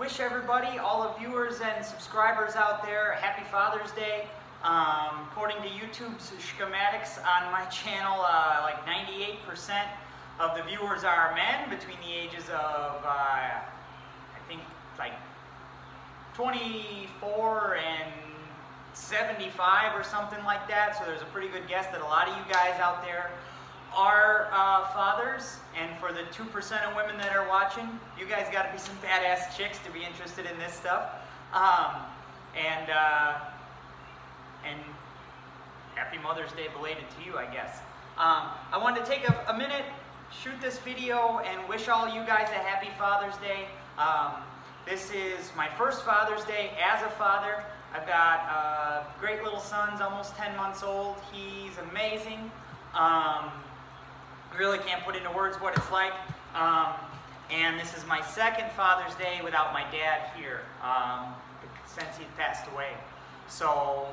wish everybody, all the viewers and subscribers out there, happy Father's Day. According to YouTube's schematics on my channel, like 98% of the viewers are men between the ages of, I think, like 24 and 75 or something like that. So there's a pretty good guess that a lot of you guys out there are fathers. And for the 2% of women that are watching, you guys got to be some badass chicks to be interested in this stuff. And happy Mother's Day belated to you, I guess. I wanted to take a minute, shoot this video, and wish all you guys a happy Father's Day. This is my first Father's Day as a father. I've got great little sons, almost 10 months old. He's amazing. Really can't put into words what it's like. And this is my second Father's Day without my dad here, since he passed away. So,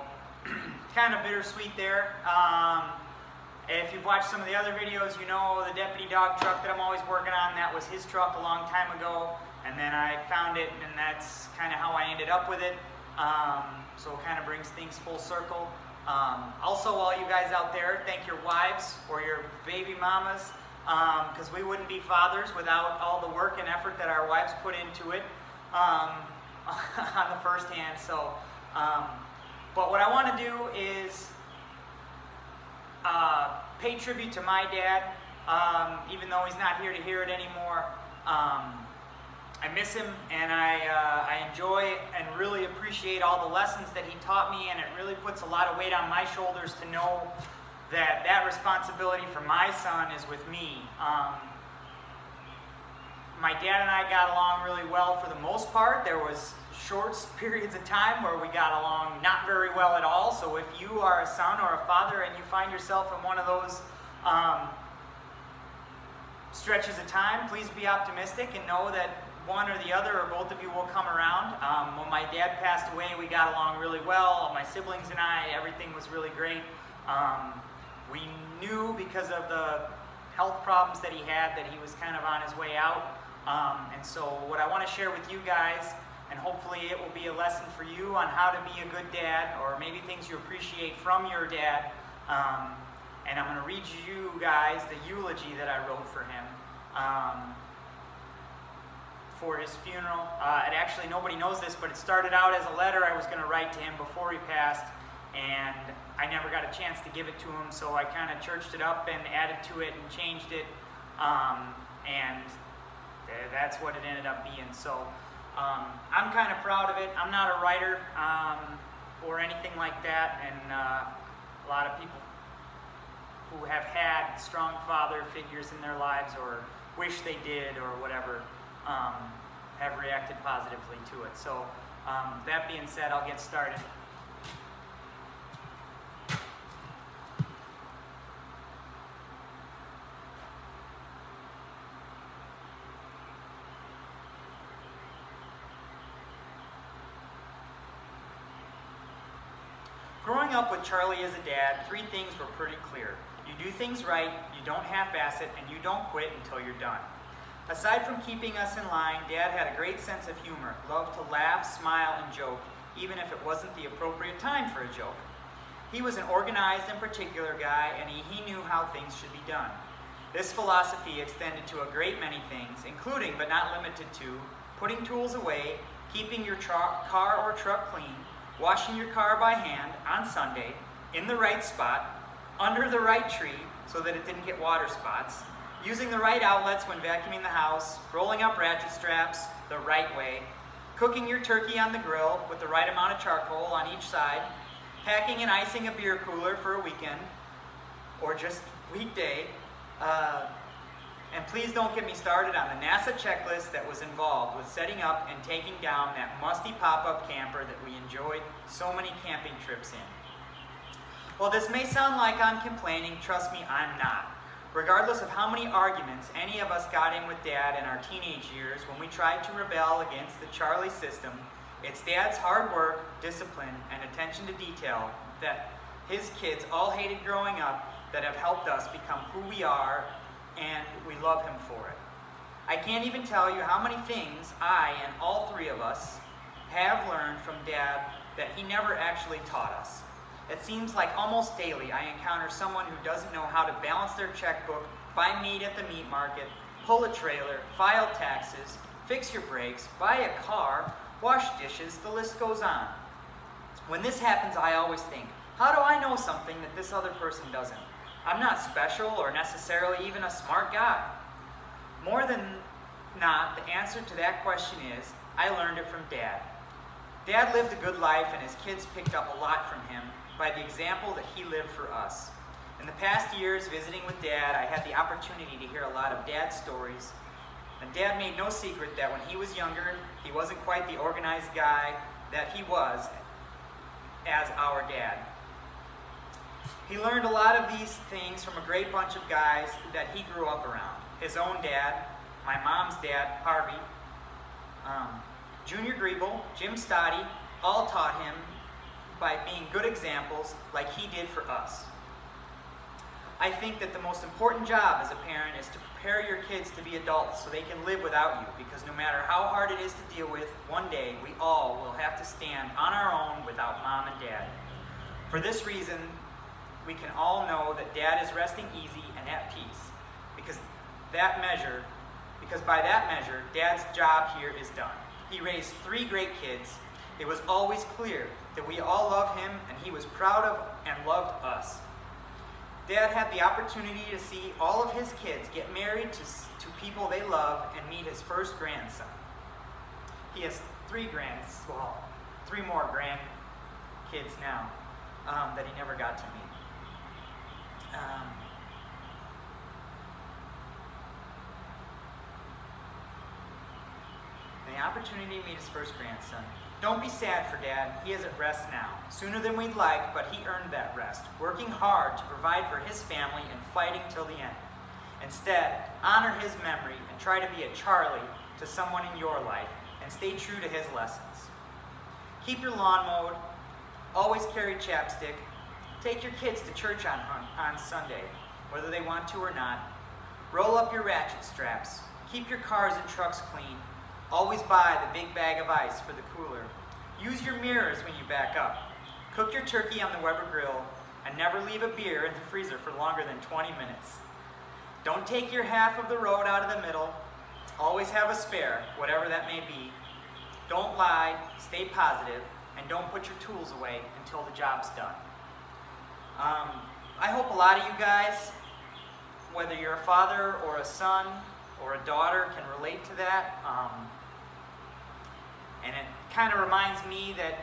kind of bittersweet there. If you've watched some of the other videos, you know the deputy dog truck that I'm always working on, that was his truck a long time ago. And then I found it, and that's kind of how I ended up with it. So it kind of brings things full circle. Also, all you guys out there, thank your wives or your baby mamas, because we wouldn't be fathers without all the work and effort that our wives put into it on the first hand. So, but what I want to do is pay tribute to my dad, even though he's not here to hear it anymore. I miss him, and I enjoy and really appreciate all the lessons that he taught me, and it really puts a lot of weight on my shoulders to know that that responsibility for my son is with me. My dad and I got along really well for the most part. There was short periods of time where we got along not very well at all. So if you are a son or a father and you find yourself in one of those stretches of time, please be optimistic and know that one or the other or both of you will come around. When my dad passed away, we got along really well. My siblings and I, everything was really great. We knew because of the health problems that he had that he was kind of on his way out. And so what I want to share with you guys, and hopefully it will be a lesson for you on how to be a good dad, or maybe things you appreciate from your dad. And I'm going to read you guys the eulogy that I wrote for him. For his funeral. It actually, nobody knows this, but it started out as a letter I was going to write to him before he passed, and I never got a chance to give it to him, so I kind of churched it up and added to it and changed it, and that's what it ended up being. So I'm kind of proud of it. I'm not a writer or anything like that, and a lot of people who have had strong father figures in their lives or wish they did or whatever have reacted positively to it. So that being said, I'll get started. Growing up with Charlie as a dad, three things were pretty clear. You do things right, you don't half-ass it, and you don't quit until you're done. Aside from keeping us in line, Dad had a great sense of humor, loved to laugh, smile, and joke, even if it wasn't the appropriate time for a joke. He was an organized and particular guy, and he knew how things should be done. This philosophy extended to a great many things, including, but not limited to, putting tools away, keeping your car or truck clean, washing your car by hand on Sunday, in the right spot, under the right tree so that it didn't get water spots, using the right outlets when vacuuming the house, rolling up ratchet straps the right way, cooking your turkey on the grill with the right amount of charcoal on each side, packing and icing a beer cooler for a weekend, or just weekday, and please don't get me started on the NASA checklist that was involved with setting up and taking down that musty pop-up camper that we enjoyed so many camping trips in. While this may sound like I'm complaining, trust me, I'm not. Regardless of how many arguments any of us got in with Dad in our teenage years when we tried to rebel against the Charlie system, it's Dad's hard work, discipline, and attention to detail that his kids all hated growing up that have helped us become who we are, and we love him for it. I can't even tell you how many things I and all three of us have learned from Dad that he never actually taught us. It seems like almost daily I encounter someone who doesn't know how to balance their checkbook, buy meat at the meat market, pull a trailer, file taxes, fix your brakes, buy a car, wash dishes, the list goes on. When this happens, I always think, how do I know something that this other person doesn't? I'm not special or necessarily even a smart guy. More than not, the answer to that question is, I learned it from Dad. Dad lived a good life and his kids picked up a lot from him by the example that he lived for us. In the past years visiting with Dad, I had the opportunity to hear a lot of Dad's stories. And Dad made no secret that when he was younger, he wasn't quite the organized guy that he was as our dad. He learned a lot of these things from a great bunch of guys that he grew up around. His own dad, my mom's dad, Harvey, Junior Griebel, Jim Stoddy, all taught him by being good examples like he did for us. I think that the most important job as a parent is to prepare your kids to be adults so they can live without you, because no matter how hard it is to deal with, one day we all will have to stand on our own without Mom and Dad. For this reason, we can all know that Dad is resting easy and at peace, because by that measure, Dad's job here is done. He raised 3 great kids. It was always clear that we all love him and he was proud of and loved us. Dad had the opportunity to see all of his kids get married to people they love and meet his first grandson. He has 3 more grandkids now that he never got to meet. The opportunity to meet his first grandson. Don't be sad for Dad. He is at rest now. Sooner than we'd like, but he earned that rest, working hard to provide for his family and fighting till the end. Instead, honor his memory and try to be a Charlie to someone in your life and stay true to his lessons. Keep your lawn mowed. Always carry chapstick. Take your kids to church on Sunday, whether they want to or not. Roll up your ratchet straps. Keep your cars and trucks clean. Always buy the big bag of ice for the cooler. Use your mirrors when you back up. Cook your turkey on the Weber grill, and never leave a beer in the freezer for longer than 20 minutes. Don't take your half of the road out of the middle. Always have a spare, whatever that may be. Don't lie, stay positive, and don't put your tools away until the job's done. I hope a lot of you guys, whether you're a father or a son or a daughter, can relate to that. And it kind of reminds me that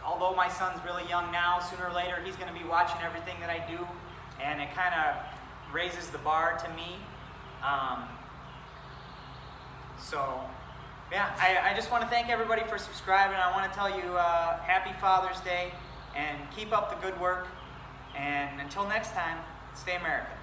although my son's really young now, sooner or later he's going to be watching everything that I do, and it kind of raises the bar to me. So yeah, I just want to thank everybody for subscribing. I want to tell you Happy Father's Day, and keep up the good work. And until next time, stay American.